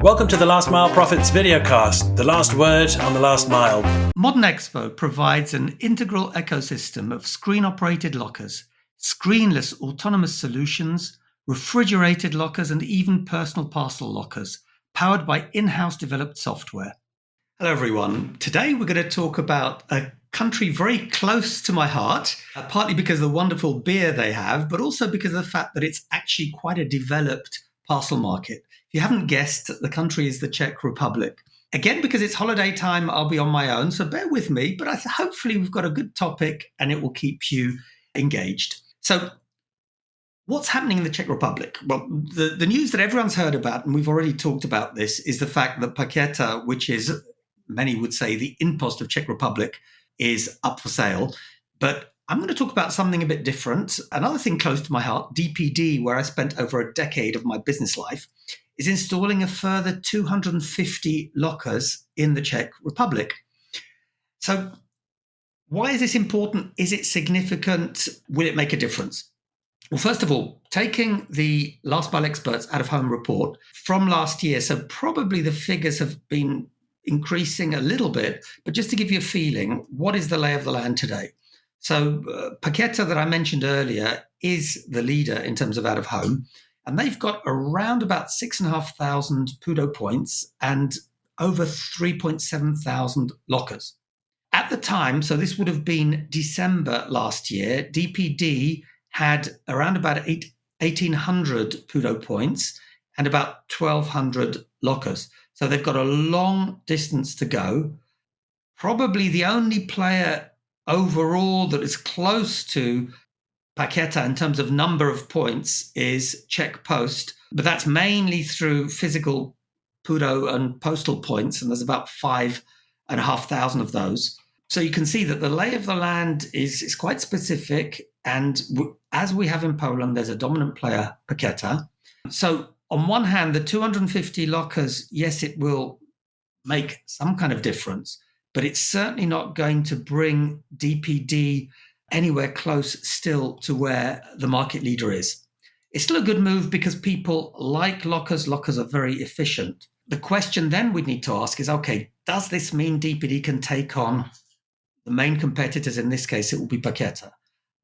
Welcome to the Last Mile Profits videocast, the last word on the last mile. Modern Expo provides an integral ecosystem of screen-operated lockers, screenless autonomous solutions, refrigerated lockers, and even personal parcel lockers, powered by in-house developed software. Hello, everyone. Today we're going to talk about a country very close to my heart, partly because of the wonderful beer they have, but also because of the fact that it's actually quite a developed parcel market. If you haven't guessed, the country is the Czech Republic. Again, because it's holiday time, I'll be on my own, so bear with me, but hopefully we've got a good topic and it will keep you engaged. So what's happening in the Czech Republic? Well, the news that everyone's heard about, and we've already talked about this, is the fact that Paketa, which is, many would say, the InPost of Czech Republic, is up for sale. But I'm going to talk about something a bit different. Another thing close to my heart, DPD, where I spent over a decade of my business life, is installing a further 250 lockers in the Czech Republic. So why is this important? Is it significant? Will it make a difference? Well, first of all, taking the Last Mile Experts Out of Home report from last year, so probably the figures have been increasing a little bit, but just to give you a feeling, what is the lay of the land today? So Paketa that I mentioned earlier is the leader in terms of out of home, and they've got around about 6,500 PUDO points and over 3.7 thousand lockers. At the time, so this would have been December last year, DPD had around about 1,800 PUDO points and about 1,200 lockers. So they've got a long distance to go. Probably the only player overall that is close to Paketa in terms of number of points is Czech Post, but that's mainly through physical PUDO and postal points, and there's about 5,500 of those. So you can see that the lay of the land is quite specific, and as we have in Poland, there's a dominant player, Paketa. So on one hand, the 250 lockers, yes, it will make some kind of difference, but it's certainly not going to bring DPD anywhere close still to where the market leader is. It's still a good move because people like lockers. Lockers are very efficient. The question then we need to ask is, okay, does this mean DPD can take on the main competitors? In this case, it will be Paketa.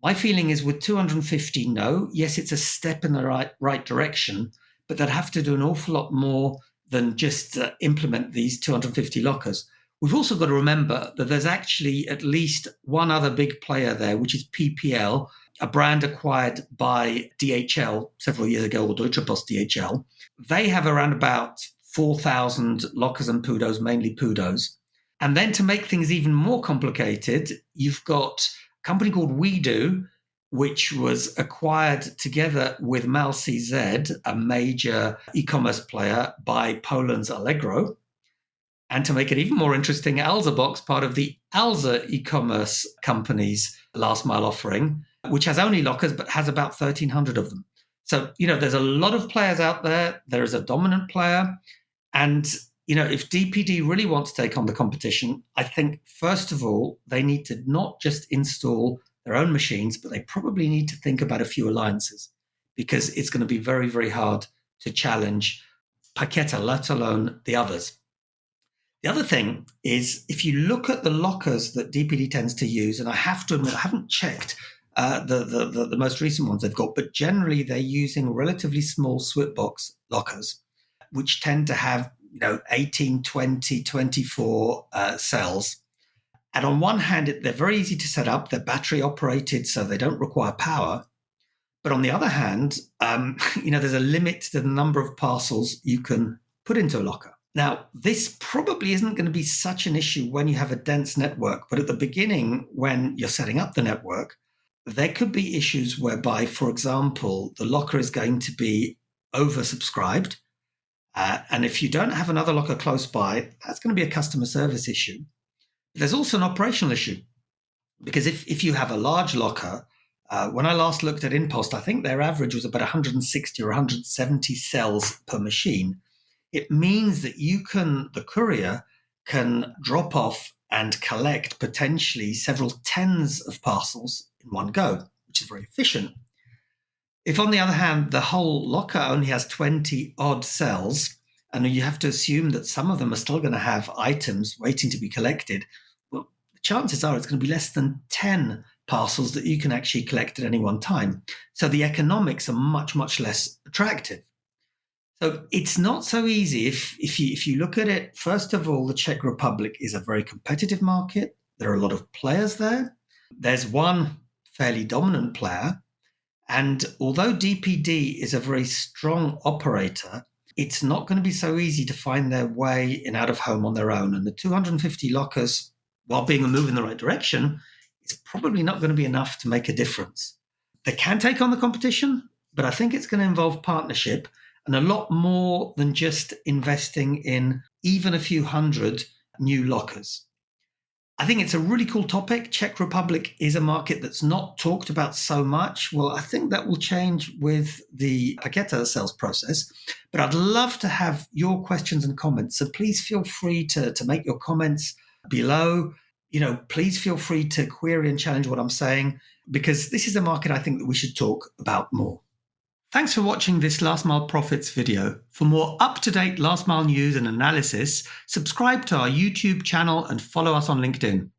My feeling is with 250, no. Yes, it's a step in the right direction, but they'd have to do an awful lot more than just implement these 250 lockers. We've also got to remember that there's actually at least one other big player there, which is PPL, a brand acquired by DHL several years ago, or Deutsche Post DHL. They have around about 4,000 lockers and PUDOs, mainly PUDOs. And then to make things even more complicated, you've got a company called WeDo, which was acquired together with Mail.cz, a major e-commerce player, by Poland's Allegro. And to make it even more interesting, Alza, part of the Alza e-commerce company's last mile offering, which has only lockers, but has about 1,300 of them. So, there's a lot of players out there. There is a dominant player. And, if DPD really wants to take on the competition, I think, first of all, they need to not just install their own machines, but they probably need to think about a few alliances, because it's going to be very, very hard to challenge Paketa, let alone the others. The other thing is, if you look at the lockers that DPD tends to use, and I have to admit, I haven't checked the most recent ones they've got, but generally they're using relatively small Switbox lockers, which tend to have 18, 20, 24 cells. And on one hand, they're very easy to set up. They're battery operated, so they don't require power. But on the other hand, there's a limit to the number of parcels you can put into a locker. Now, this probably isn't going to be such an issue when you have a dense network, but at the beginning, when you're setting up the network, there could be issues whereby, for example, the locker is going to be oversubscribed. And if you don't have another locker close by, that's going to be a customer service issue. There's also an operational issue, because if you have a large locker, when I last looked at InPost, I think their average was about 160 or 170 cells per machine. It means that the courier can drop off and collect potentially several tens of parcels in one go, which is very efficient. If, on the other hand, the whole locker only has 20 odd cells, and you have to assume that some of them are still going to have items waiting to be collected, well, the chances are it's going to be less than 10 parcels that you can actually collect at any one time. So the economics are much, much less attractive. So it's not so easy. If you look at it, first of all, the Czech Republic is a very competitive market. There are a lot of players there. There's one fairly dominant player. And although DPD is a very strong operator, it's not going to be so easy to find their way in out of home on their own. And the 250 lockers, while being a move in the right direction, is probably not going to be enough to make a difference. They can take on the competition, but I think it's going to involve partnership and a lot more than just investing in even a few hundred new lockers. I think it's a really cool topic. Czech Republic is a market that's not talked about so much. Well, I think that will change with the Paqueta sales process. But I'd love to have your questions and comments. So please feel free to make your comments below. Please feel free to query and challenge what I'm saying, because this is a market I think that we should talk about more. Thanks for watching this Last Mile Profits video. For more up-to-date last mile news and analysis, subscribe to our YouTube channel and follow us on LinkedIn.